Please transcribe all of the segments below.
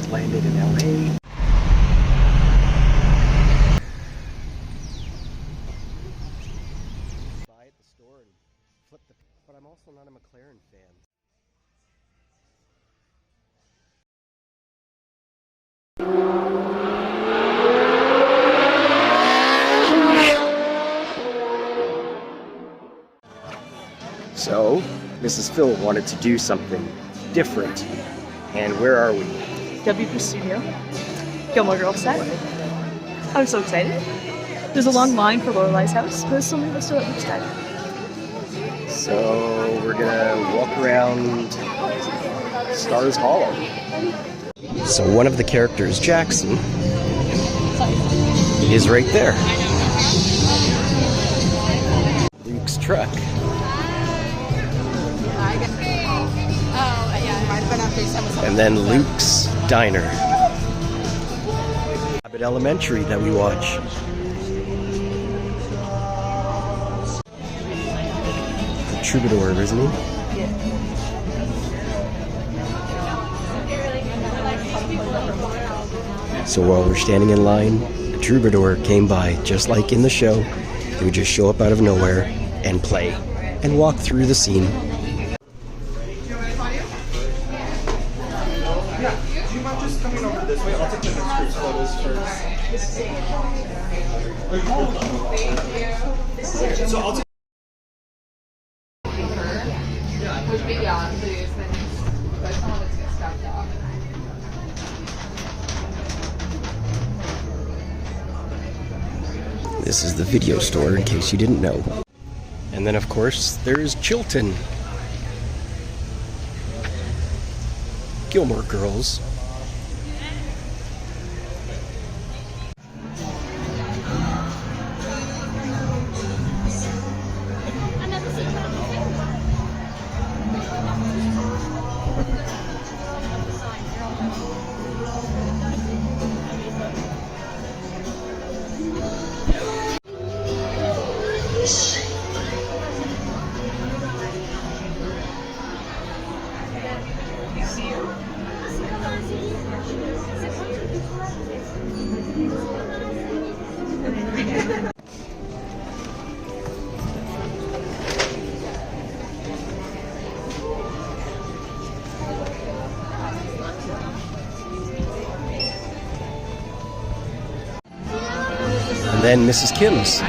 just landed in LA. Buy at the store and flip the. But I'm also not a McLaren fan. So, Mrs. Phil wanted to do something different. And where are we? WB Studio. Gilmore Girls set. I'm so excited. There's a long line for Lorelai's house, but there's so many of us still at each time. So, we're gonna walk around Stars Hollow. So one of the characters, Jackson, is right there. Luke's truck. And then Luke's Diner. Abbott Elementary that we watch. The troubadour, isn't he? Yeah. So while we're standing in line, the troubadour came by, just like in the show. He would just show up out of nowhere and play and walk through the scene. Yeah, do you mind just coming over this way? I'll take the next group's photos first. So I'll take. Would be on, please. But someone that's get stuffed off. This is the video store, in case you didn't know. And then, of course, there's Chilton. Gilmore Girls. And then Mrs. Kim's.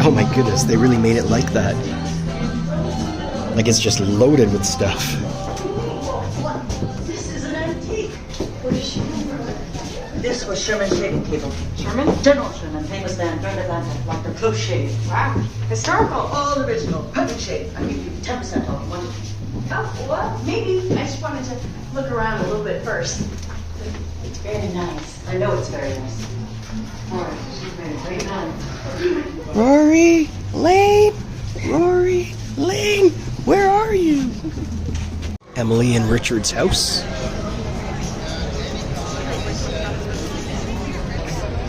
Oh my goodness, they really made it like that. Like it's just loaded with stuff. This is an antique. What is she? This was Sherman's shaving table. Sherman? General Sherman, famous man, during Atlanta, like the close shave. Wow. Historical. All original. Perfect shave. I give you 10% off. Oh, well, maybe. I just wanted to look around a little bit first. It's very nice. I know it's very nice. All right. She's made a great man. Rory, Lane, Rory, Lane, where are you? Emily and Richard's house.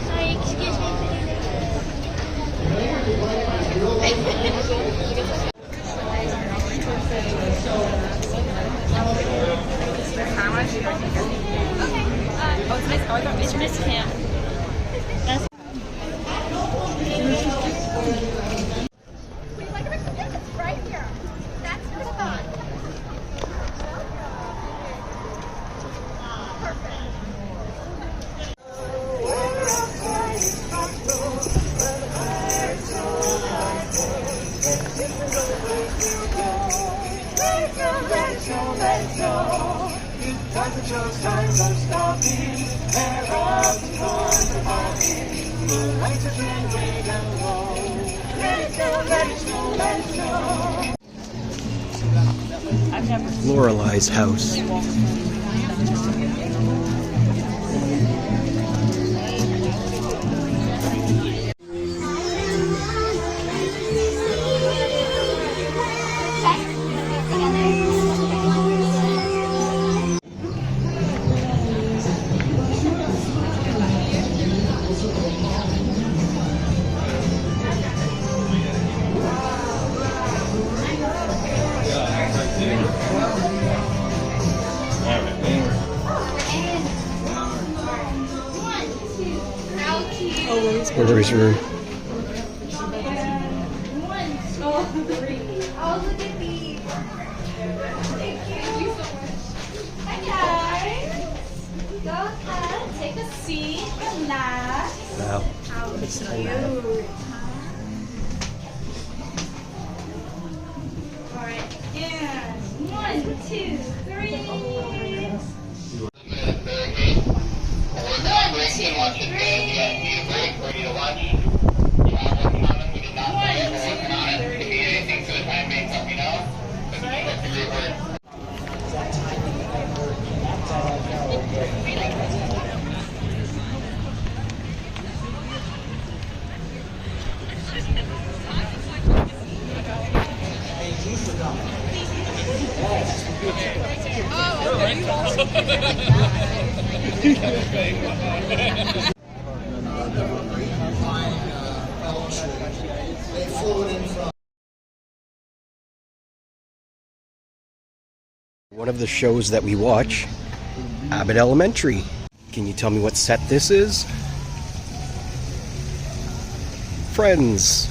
Sorry, excuse me. How much? Okay. Oh, it's nice. Oh, I thought It's Miss Kim. That's right here. That's the spot. Lorelai's house. Hillary's room. Oh, look at these. Thank you so much. Hi, guys. Go ahead, take a seat, relax. Wow. How cute. All right, and 1, 2, 3. 1, 2, 3. One of the shows that we watch, Abbott Elementary. Can you tell me what set this is? Friends.